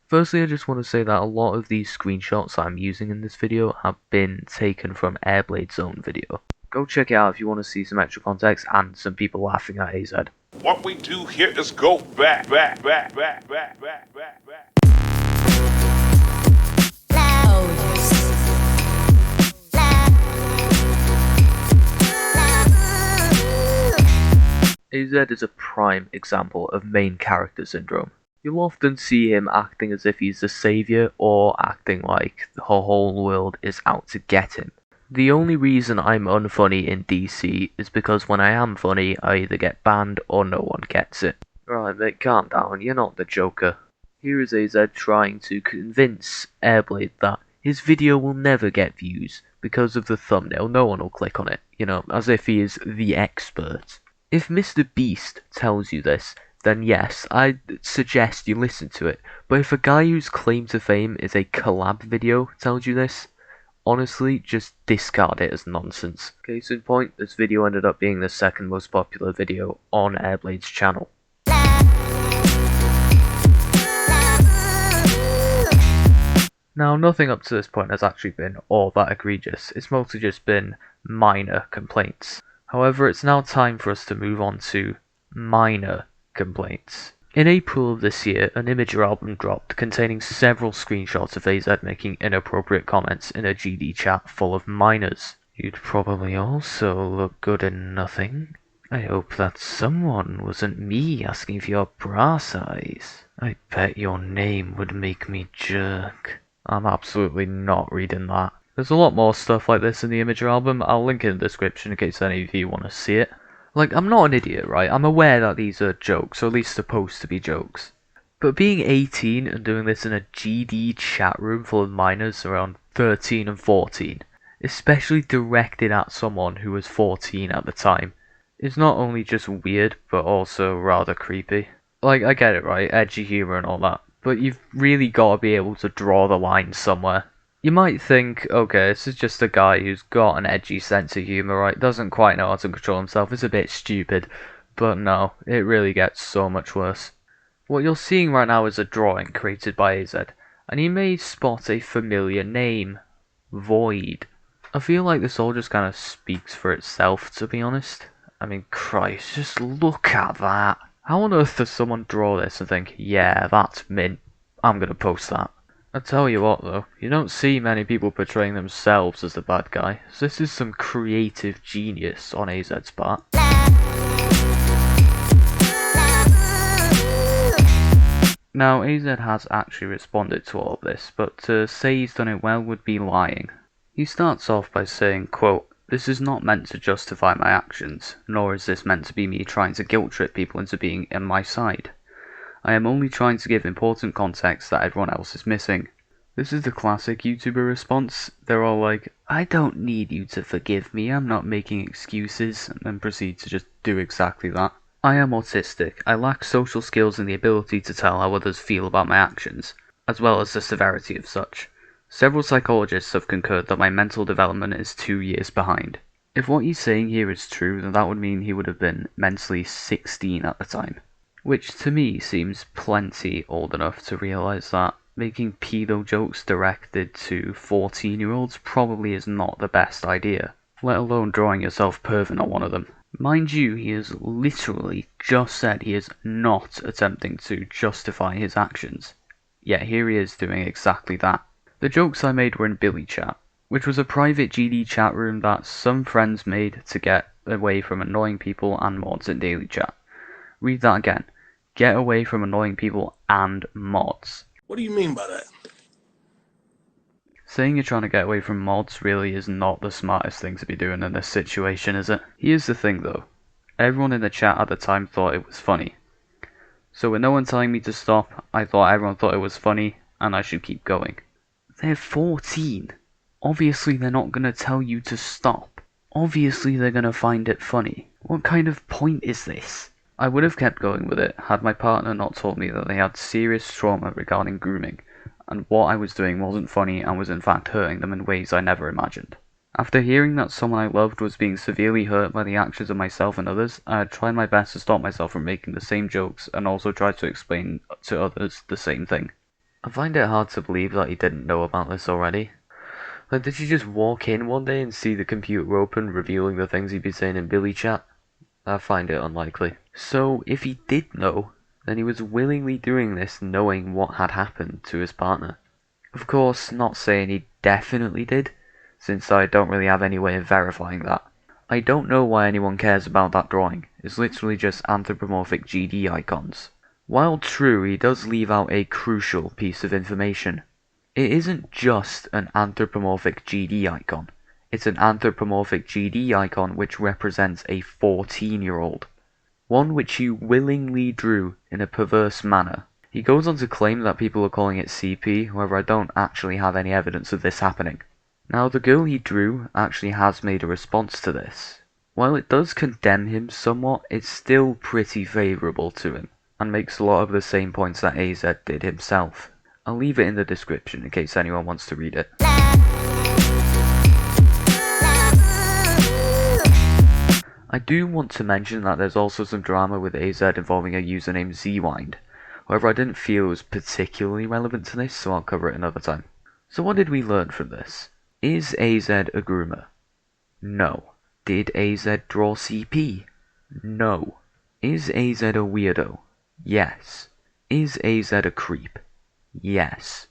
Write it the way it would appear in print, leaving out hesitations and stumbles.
Firstly, I just want to say that a lot of these screenshots I'm using in this video have been taken from Airblade's own video. Go check it out if you want to see some extra context and some people laughing at AyZed. What we do here is go back. AyZed is a prime example of main character syndrome. You'll often see him acting as if he's the savior or acting like the whole world is out to get him. The only reason I'm unfunny in DC is because when I am funny, I either get banned or no one gets it. Right, mate, calm down, you're not the Joker. Here is AyZed trying to convince Airblade that his video will never get views because of the thumbnail. No one will click on it, as if he is the expert. If Mr. Beast tells you this, then yes, I'd suggest you listen to it. But if a guy whose claim to fame is a collab video tells you this, honestly, just discard it as nonsense. Case in point, this video ended up being the second most popular video on Airblade's channel. Now, nothing up to this point has actually been all that egregious. It's mostly just been minor complaints. However, it's now time for us to move on to minor complaints. In April of this year, an Imager album dropped containing several screenshots of AyZed making inappropriate comments in a GD chat full of minors. You'd probably also look good in nothing. I hope that someone wasn't me asking for your bra size. I bet your name would make me jerk. I'm absolutely not reading that. There's a lot more stuff like this in the Imager album. I'll link in the description in case any of you want to see it. Like, I'm not an idiot, right? I'm aware that these are jokes, or at least supposed to be jokes. But being 18 and doing this in a GD chat room full of minors around 13 and 14, especially directed at someone who was 14 at the time, is not only just weird, but also rather creepy. Like, I get it, right? Edgy humor and all that. But you've really got to be able to draw the line somewhere. You might think, okay, this is just a guy who's got an edgy sense of humour, right? Doesn't quite know how to control himself, is a bit stupid. But no, it really gets so much worse. What you're seeing right now is a drawing created by AyZed, and you may spot a familiar name. Void. I feel like this all just kind of speaks for itself, to be honest. I mean, Christ, just look at that. How on earth does someone draw this and think, yeah, that's mint, I'm gonna post that? I tell you what though, you don't see many people portraying themselves as the bad guy, so this is some creative genius on AyZed's part. Now, AyZed has actually responded to all of this, but to say he's done it well would be lying. He starts off by saying, quote, "This is not meant to justify my actions, nor is this meant to be me trying to guilt trip people into being on my side. I am only trying to give important context that everyone else is missing." This is the classic YouTuber response. They're all like, "I don't need you to forgive me, I'm not making excuses," and then proceed to just do exactly that. "I am autistic. I lack social skills and the ability to tell how others feel about my actions, as well as the severity of such. Several psychologists have concurred that my mental development is 2 years behind." If what he's saying here is true, then that would mean he would have been mentally 16 at the time. Which to me seems plenty old enough to realise that making pedo jokes directed to 14-year-olds probably is not the best idea, let alone drawing yourself perving on one of them. Mind you, he has literally just said he is not attempting to justify his actions, yet here he is doing exactly that. The jokes I made were in Billy Chat, which was a private GD chat room that some friends made to get away from annoying people and mods in daily chat. Read that again. Get away from annoying people and mods. What do you mean by that? Saying you're trying to get away from mods really is not the smartest thing to be doing in this situation, is it? Here's the thing though. Everyone in the chat at the time thought it was funny. So with no one telling me to stop, I thought everyone thought it was funny and I should keep going. They're 14. Obviously they're not gonna tell you to stop. Obviously they're gonna find it funny. What kind of point is this? I would have kept going with it had my partner not told me that they had serious trauma regarding grooming, and what I was doing wasn't funny and was in fact hurting them in ways I never imagined. After hearing that someone I loved was being severely hurt by the actions of myself and others, I had tried my best to stop myself from making the same jokes and also tried to explain to others the same thing. I find it hard to believe that he didn't know about this already. Like, did you just walk in one day and see the computer open, revealing the things he'd be saying in Billy chat? I find it unlikely. So, if he did know, then he was willingly doing this knowing what had happened to his partner. Of course, not saying he definitely did, since I don't really have any way of verifying that. I don't know why anyone cares about that drawing. It's literally just anthropomorphic GD icons. While true, he does leave out a crucial piece of information. It isn't just an anthropomorphic GD icon. It's an anthropomorphic GD icon which represents a 14-year-old. One which he willingly drew in a perverse manner. He goes on to claim that people are calling it CP, however I don't actually have any evidence of this happening. Now the girl he drew actually has made a response to this. While it does condemn him somewhat, it's still pretty favourable to him, and makes a lot of the same points that AyZed did himself. I'll leave it in the description in case anyone wants to read it. I do want to mention that there's also some drama with AyZed involving a user named Zwind. However, I didn't feel it was particularly relevant to this, so I'll cover it another time. So what did we learn from this? Is AyZed a groomer? No. Did AyZed draw CP? No. Is AyZed a weirdo? Yes. Is AyZed a creep? Yes.